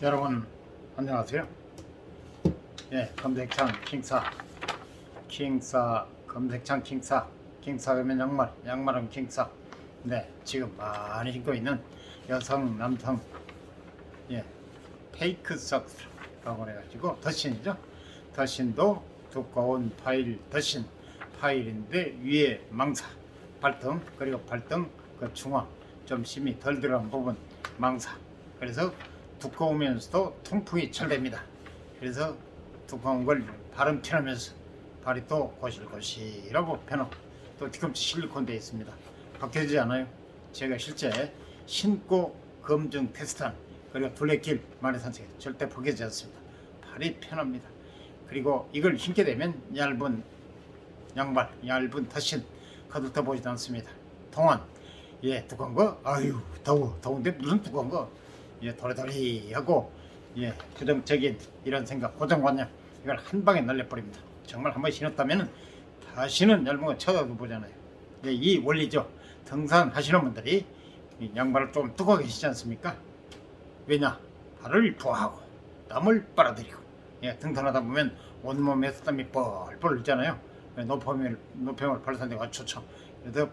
여러분 안녕하세요. 예, 검색창 킹사 검색창 킹사하면 양말은 킹사. 네, 지금 많이 신고 있는 여성 남성 페이크 석스라고 해가지고 더신이죠. 더신도 두꺼운 더신 파일인데 위에 망사 발등, 그리고 발등 그 중앙 좀 심이 덜 들어간 부분 망사. 그래서 두꺼우면서도 통풍이 잘 됩니다. 그래서 두꺼운 걸 발은 편하면서 발이 또 고실고실하고 편하고 또 뒤꿈치 실리콘 되어 있습니다. 벗겨지지 않아요. 제가 실제 신고 검증 테스트한, 그리고 둘레길 마라산책 절대 벗겨지지 않습니다. 발이 편합니다. 그리고 이걸 신게 되면 얇은 양말, 얇은 더신 거들떠 보지도 않습니다. 동안 두꺼운 거, 아유 더운데 무슨 두꺼운 거, 도리도리하고 부정적인 이런 생각, 고정관념, 이걸 한 방에 날려버립니다. 정말 한번 신었다면 다시는 얇은 거 쳐다도 보잖아요. 이 원리죠. 등산하시는 분들이 이 양말을 좀 두껍게 신지 않습니까? 왜냐? 발을 부하고 땀을 빨아들이고, 등산하다 보면 온몸에서 땀이 뻘뻘 흘잖아요. 노폐물 발산되고 아주 좋죠. 그래서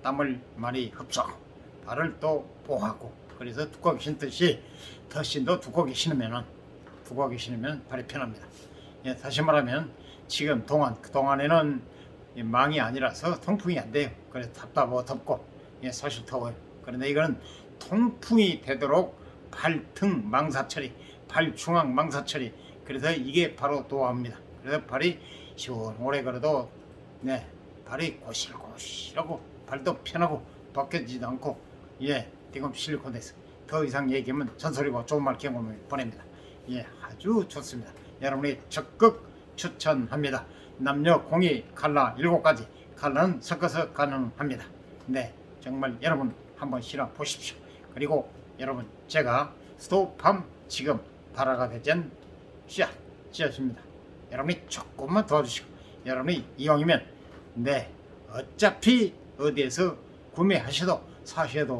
땀을 많이 흡수하고 발을 또 보호하고, 그래서 두껍게 신듯이 더신도 두껍게 신으면 발이 편합니다. 다시 말하면 지금 그동안에는 망이 아니라서 통풍이 안 돼요. 그래서 답답하고 덥고 사실 더워요. 그런데 이거는 통풍이 되도록 발등 망사 처리, 발 중앙 망사 처리, 그래서 이게 바로 도와합니다. 그래서 발이 오래 걸어도 발이 고실고실하고 발도 편하고 벗겨지지도 않고 뒤꿈치 실리콘 돼서 더 이상 얘기하면 전설이고 좋은 말 경험을 보냅니다. 아주 좋습니다. 여러분이 적극 추천합니다. 남녀 공이 컬러 7가지, 컬러는 섞어서 가능합니다. 정말 여러분 한번 신어 보십시오. 그리고 여러분, 제가 스토팜 지금 발화가 되전 씨앗입니다. 여러분이 조금만 도와주시고, 여러분이 이왕이면 어차피 어디에서 구매하셔도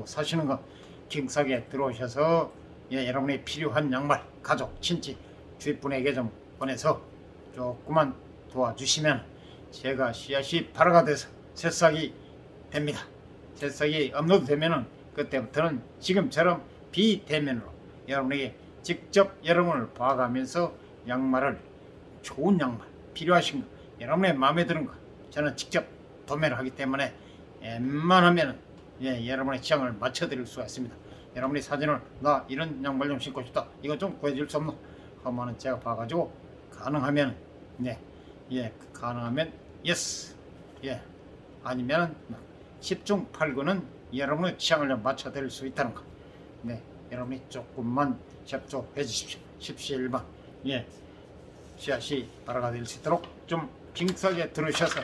사시는 거 킹싸게 들어오셔서 여러분이 필요한 양말, 가족, 친지, 주위 분에게 좀 보내서 조금만 도와주시면 제가 씨앗이 발화가 돼서 새싹이 됩니다. 새싹이 업로드 되면은 그때부터는 지금처럼 비대면으로 여러분에게 직접 여러분을 봐가면서 양말을, 좋은 양말, 필요하신 거, 여러분의 마음에 드는 거 저는 직접 도매를 하기 때문에 웬만하면 여러분의 취향을 맞춰드릴 수가 있습니다. 여러분이 사진을 나 이런 양말 좀 신고 싶다, 이거 좀 구해줄 수 없노 하면은 제가 봐가지고 가능하면 가능하면 예스, 아니면 10중 8구는 여러분의 취향을 좀 맞춰드릴 수 있다는 거. 여러분이 조금만 접촉해 주십시오. 17번 씨앗이 발화가 될 수 있도록 좀 빙싸게 들으셔서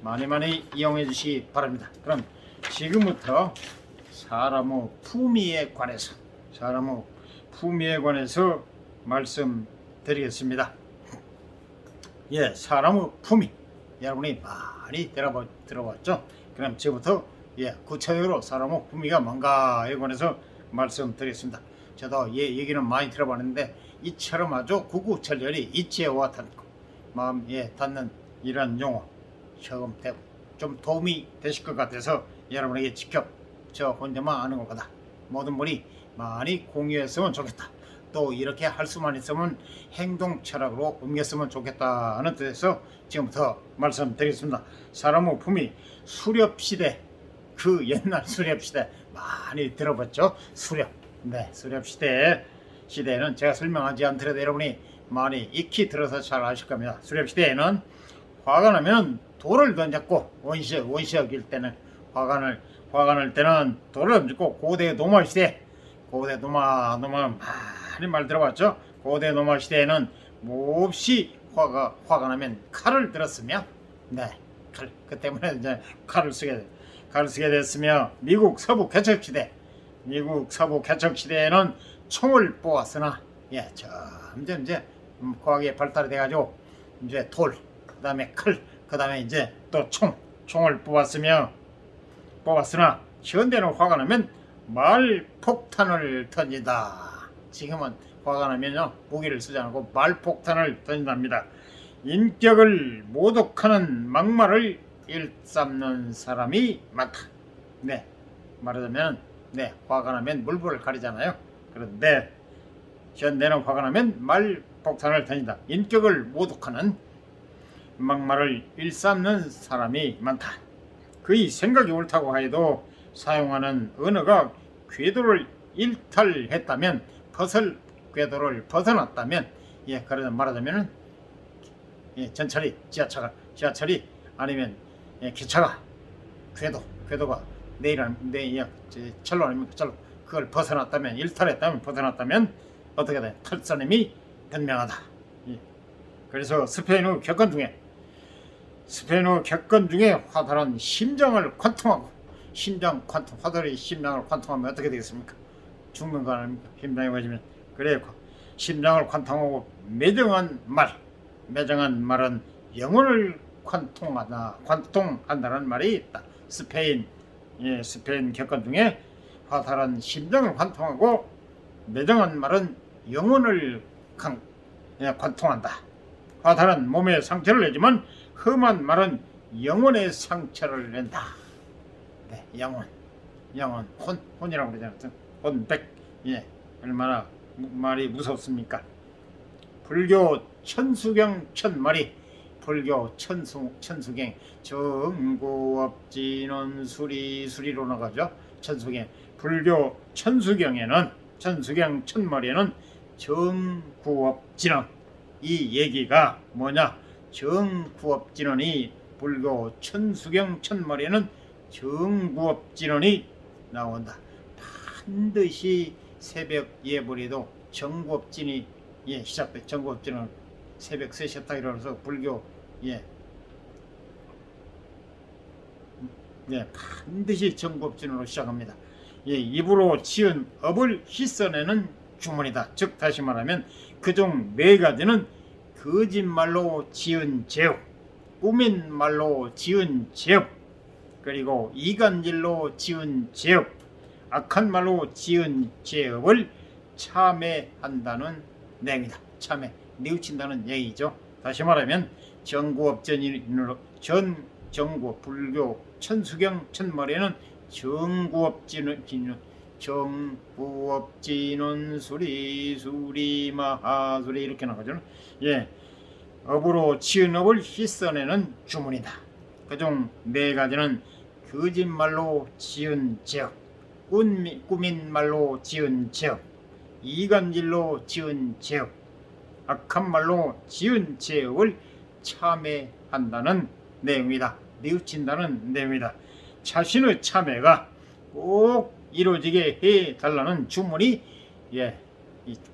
많이 이용해 주시기 바랍니다. 그럼 지금부터 사람의 품위에 관해서 말씀드리겠습니다. 사람의 품위, 여러분이 많이 들어봤죠? 그럼 지금부터 구체적으로 사람의 품위가 뭔가에 관해서 말씀드리겠습니다. 저도 얘기는 많이 들어봤는데 이처럼 아주 구구절절히 이치에 와닿고 마음에 닿는 이런 용어 처음 좀 도움이 되실 것 같아서 여러분에게 직접 저 혼자만 아는 것보다 모든 분이 많이 공유했으면 좋겠다, 또 이렇게 할 수만 있으면 행동 철학으로 옮겼으면 좋겠다는 뜻에서 지금부터 말씀드리겠습니다. 사람의 품위, 수렵시대, 그 옛날 수렵시대 많이 들어봤죠? 수렵시대는 제가 설명하지 않더라도 여러분이 많이 익히 들어서 잘 아실 겁니다. 수렵시대에는 화가 나면 돌을 던졌고, 원시역일 때는 화가 날 때는 돌을 던졌고, 고대 노마 시대, 많이 말 들어봤죠? 고대 노마 시대에는 몹시 화가 나면 칼을 들었으며, 그 때문에 이제 칼을 쓰게 됐으며, 미국 서부 개척 시대에는 총을 뽑았으나 점점 이제 과학이 발달이 돼가지고 이제 돌, 그 다음에 칼, 그 다음에 이제 또 총을 뽑았으나 현대는 화가 나면 말폭탄을 던진다. 지금은 화가 나면요 무기를 쓰지 않고 말폭탄을 던진답니다. 인격을 모독하는 막말을 일삼는 사람이 많다. 네, 말하자면 화가 나면 물불을 가리잖아요. 그런데 현대는 화가 나면 말폭탄을 던진다. 인격을 모독하는 막말을 일삼는 사람이 많다. 그의 생각이 옳다고 해도 사용하는 언어가 궤도를 일탈했다면 궤도를 벗어났다면 그러자 말하자면 전철이 지하철이 아니면 기차가 궤도가 철로 아니면 철로 그걸 벗어났다면 일탈했다면 벗어났다면 어떻게 돼? 탈선임이 분명하다. 그래서 스페인어 격언 중에 화살은 심장을 관통하고 화살이 심장을 관통하면 어떻게 되겠습니까? 죽는 거 아닙니까? 심장이 맞으면. 그래 심장을 관통하고 매정한 말은 영혼을 관통한다는 말이 있다. 스페인 격언 중에 화살은 심장을 관통하고 매정한 말은 영혼을 관통한다. 화살은 몸에 상처를 내지만 험한 말은 영혼의 상처를 낸다. 영혼, 혼이라고 그러잖아요. 혼백. 얼마나 말이 무섭습니까? 불교 천수경 천말이 불교 천수경 정구업진원 수리로 나가죠. 천수경 불교 천수경 천말에는 정구업진원 이 얘기가 뭐냐? 정구업진원이 불교 천수경 천말에는 정구업진원이 나온다. 반드시 새벽 예불에도 정구업진이 시작돼. 정구업진은 새벽 3시에 딱 일어나서 불교 반드시 정구업진으로 시작합니다. 입으로 지은 업을 씻어내는 주문이다. 즉 다시 말하면 그중 4가지는 거짓말로 지은 죄업, 꾸민 말로 지은 죄업, 그리고 이간질로 지은 죄업, 악한 말로 지은 죄업을 참회한다는 내용이다. 참회, 뉘우친다는 얘기죠. 다시 말하면 정구업진으로 정구 불교 천수경 천말에는 정구업진은 수리 마하수리 이렇게 나가죠. 업으로 지은 업을 씻어내는 주문이다. 그중 4가지는 거짓말로 지은 죄업, 꾸민 말로 지은 죄업, 이간질로 지은 죄업, 악한 말로 지은 죄업을 참회한다는 내용이다. 뉘우친다는 내용이다. 자신의 참회가 꼭 이루어지게 해달라는 주문이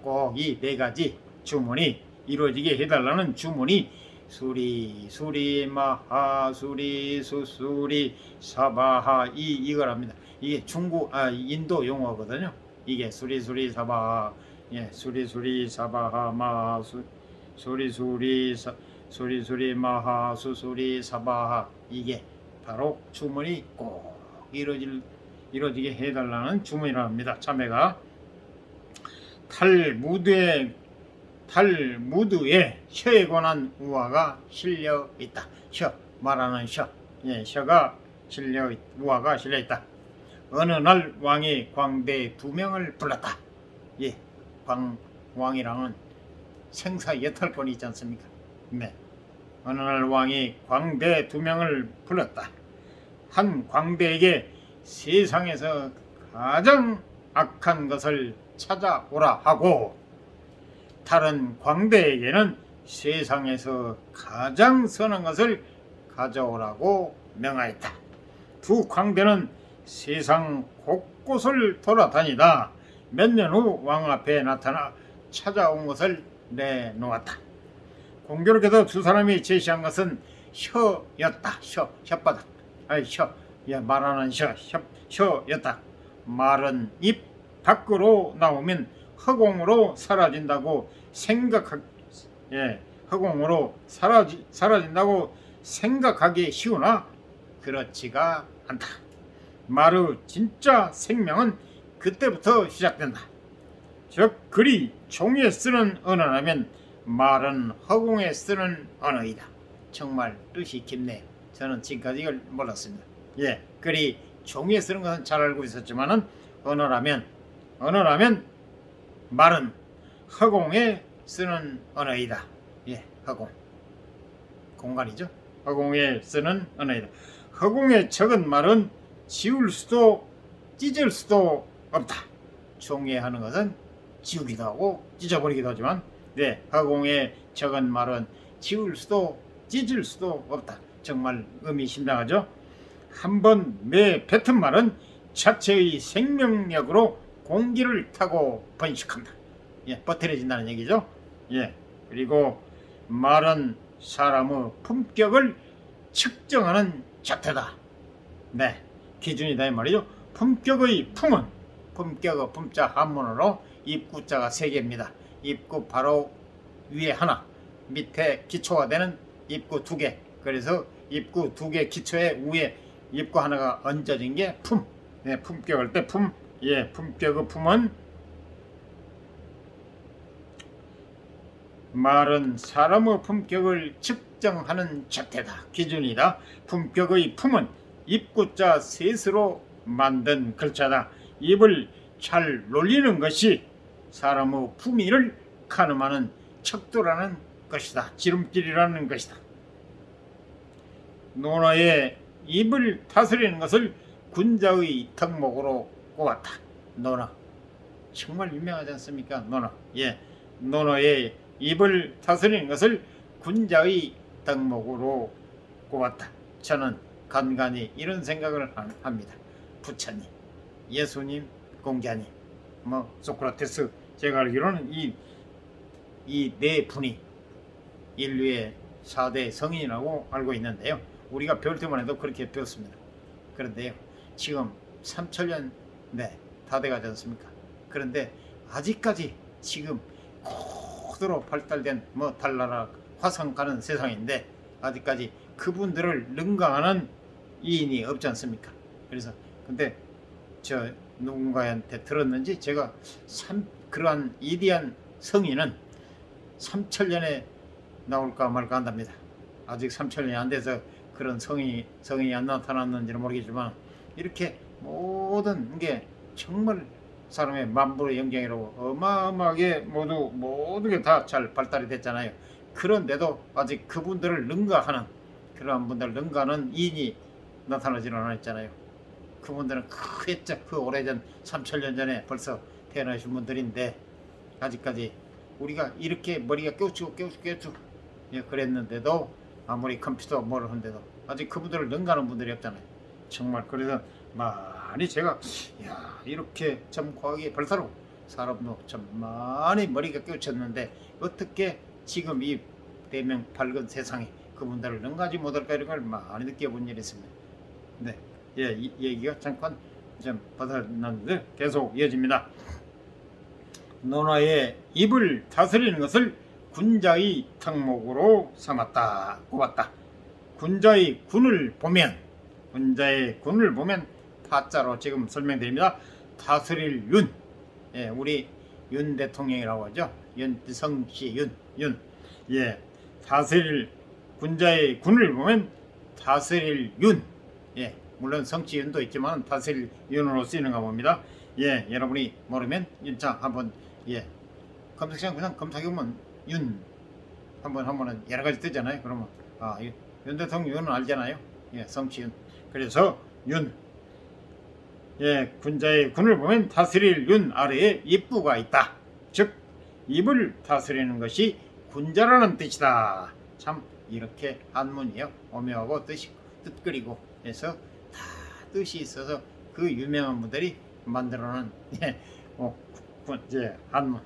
꼭 이 4가지 주문이 이루어지게 해달라는 주문이 수리 마하수리 수수리 사바하 이거랍니다. 이게 인도 용어거든요. 이게 수리 사바하 수리 사바하 마수 수리 마하 수수리 사바하 이게 바로 주문이 꼭 이루어지게 해달라는 주문이랍니다. 참회가 탈무드에 혀에 관한 우화가 실려 있다. 말하는 혀가 우화가 실려 있다. 어느 날 왕이 광대 2명을 불렀다. 왕이랑은 생사 여탈권이 있지 않습니까? 어느 날 왕이 광대 2명을 불렀다. 한 광대에게 세상에서 가장 악한 것을 찾아오라 하고 다른 광대에게는 세상에서 가장 선한 것을 가져오라고 명하였다. 두 광대는 세상 곳곳을 돌아다니다 몇 년 후 왕 앞에 나타나 찾아온 것을 내놓았다. 공교롭게도 두 사람이 제시한 것은 혀였다. 혓바닥. 말하는 혀였다. 말은 입 밖으로 나오면 허공으로 사라진다고 사라진다고 생각하기 쉬우나 그렇지가 않다. 말의 진짜 생명은 그때부터 시작된다. 즉 글이 종이에 쓰는 언어라면 말은 허공에 쓰는 언어이다. 정말 뜻이 깊네요. 저는 지금까지 이걸 몰랐습니다. 글이 종이에 쓰는 것은 잘 알고 있었지만은 언어라면 말은 허공에 쓰는 언어이다. 허공, 공간이죠. 허공에 쓰는 언어이다. 허공에 적은 말은 지울 수도 찢을 수도 없다. 종이에 하는 것은 지우기도 하고 찢어버리기도 하지만 허공에 적은 말은 지울 수도 찢을 수도 없다. 정말 의미심장하죠. 한번 내뱉은 말은 자체의 생명력으로 공기를 타고 번식한다. 버텨진다는 얘기죠. 그리고 말은 사람의 품격을 측정하는 자태다. 기준이다 이 말이죠. 품격의 품은 품격의 품자 한문으로 입구자가 3개입니다. 입구 바로 위에 하나, 밑에 기초가 되는 입구 2개. 그래서 입구 2개 기초에 위에 입구 하나가 얹어진 게 품. 품격할 때 품. 품격의 품은 말은 사람의 품격을 측정하는 자태다. 기준이다. 품격의 품은 입구자 셋으로 만든 글자다. 입을 잘 놀리는 것이 사람의 품위를 가늠하는 척도라는 것이다. 지름길이라는 것이다. 논어에 입을 다스리는 것을 군자의 덕목으로 꼽았다. 논어 정말 유명하지 않습니까? 논어. 논어에 입을 다스리는 것을 군자의 덕목으로 꼽았다. 저는 간간히 이런 생각을 합니다. 부처님, 예수님, 공자님, 소크라테스, 제가 알기로는 이 네 분이 인류의 4대 성인이라고 알고 있는데요. 우리가 배울 때만 해도 그렇게 배웠습니다. 그런데요, 지금 3000년 다 돼가지 않습니까? 그런데 아직까지 지금 고도로 발달된 달나라 화성 가는 세상인데 아직까지 그분들을 능가하는 이인이 없지 않습니까? 그래서 근데 저 누군가한테 들었는지 제가 그러한 위대한 성인은 3000년에 나올까 말까 한답니다. 아직 3000년이 안 돼서 그런 성인이 안 나타났는지는 모르겠지만 이렇게 모든 게 정말 사람의 만물의 영장이라고 어마어마하게 모든 게 다 잘 발달이 됐잖아요. 그런데도 아직 그분들을 능가하는 그러한 분들을 능가하는 인이 나타나지는 않았잖아요. 그분들은 그 오래전 3000년 전에 벌써 태어나신 분들인데 아직까지 우리가 이렇게 머리가 깨우치고 그랬는데도 아무리 컴퓨터 뭐를 한데도 아직 그분들을 능가하는 분들이 없잖아요. 정말 그래서 많이 제가 이렇게 참 과학이 발달하고 사람도 참 많이 머리가 깨우쳤는데 어떻게 지금 이 대명 밝은 세상에 그분들을 능가하지 못할까 이런 걸 많이 느껴본 일이 있습니다. 이 얘기가 잠깐 좀 벗어났는데 계속 이어집니다. 논어에 입을 다스리는 것을 군자의 덕목으로 삼았다, 꼽았다. 군자의 군을 보면 타자로 지금 설명드립니다. 다스릴 윤, 우리 윤 대통령이라고 하죠. 성씨 윤. 다스릴 군자의 군을 보면 다스릴 윤. 물론 성씨 윤도 있지만 다스릴 윤으로 쓰이는가 봅니다. 여러분이 모르면 윤자 한번 검색창 그냥 검색해보면 윤 한번은 여러 가지 뜨잖아요. 그러면 윤 대통령 윤은 알잖아요. 성씨 윤. 그래서 윤. 군자의 군을 보면 다스릴 윤 아래에 입구가 있다. 즉 입을 다스리는 것이 군자라는 뜻이다. 참 이렇게 한문이요. 오묘하고 뜻거리고 해서 다 뜻이 있어서 그 유명한 분들이 만들어놓은 한문.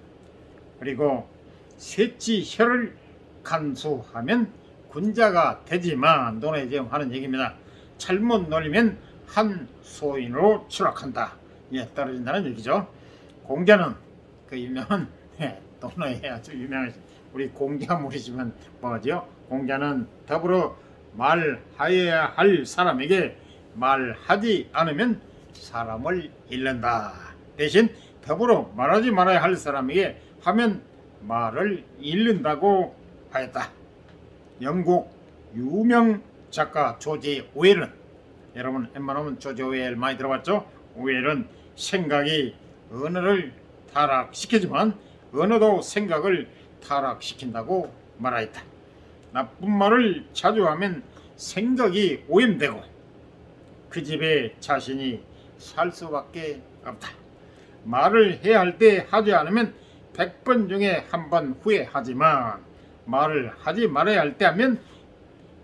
그리고 셋지 혀를 간수하면 군자가 되지만 논에 지금 하는 얘기입니다. 잘못 놀리면 한 소인으로 추락한다. 떨어진다는 얘기죠. 공자는 그 유명한 논어에 아주 유명한 우리 공자물이지만 뭐죠? 공자는 더불어 말하여야 할 사람에게 말하지 않으면 사람을 잃는다. 대신 더불어 말하지 말아야 할 사람에게 하면 말을 잃는다고 하였다. 영국 유명 작가 조지 오웰은, 여러분 웬만하면 조지 오웰 많이 들어봤죠? 오웰은 생각이 언어를 타락시키지만 언어도 생각을 타락시킨다고 말하였다. 나쁜 말을 자주 하면 생각이 오염되고 그 집에 자신이 살 수밖에 없다. 말을 해야 할 때 하지 않으면 100번 중에 한 번 후회하지만 말을 하지 말아야 할 때 하면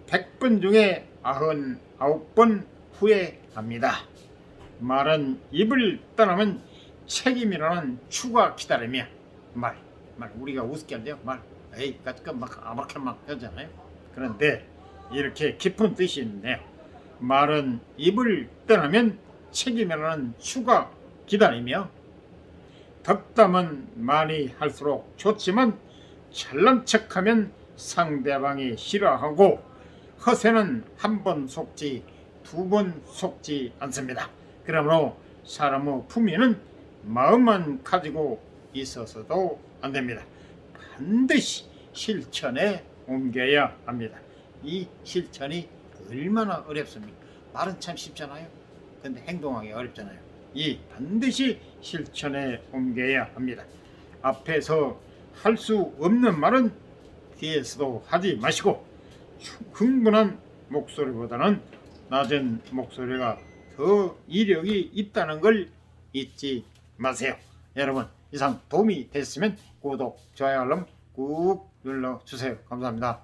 100번 중에 99번 후회합니다. 말은 입을 떠나면 책임이라는 추가 기다리며 말 우리가 우습게 할때요 말 에이 막 아무렇게 막 하잖아요. 그런데 이렇게 깊은 뜻이 있네요. 말은 입을 떠나면 책임이라는 추가 기다리며 덕담은 많이 할수록 좋지만 잘난 척하면 상대방이 싫어하고 허세는 한 번 속지 두 번 속지 않습니다. 그러므로 사람의 품위는 마음만 가지고 있어서도 안 됩니다. 반드시 실천에 옮겨야 합니다. 이 실천이 얼마나 어렵습니까? 말은 참 쉽잖아요. 근데 행동하기 어렵잖아요. 이 반드시 실천에 옮겨야 합니다. 앞에서 할 수 없는 말은 뒤에서도 하지 마시고 흥분한 목소리보다는 낮은 목소리가 더 이력이 있다는 걸 잊지 마세요. 여러분 이상 도움이 됐으면 구독, 좋아요, 알람 꾹 눌러주세요. 감사합니다.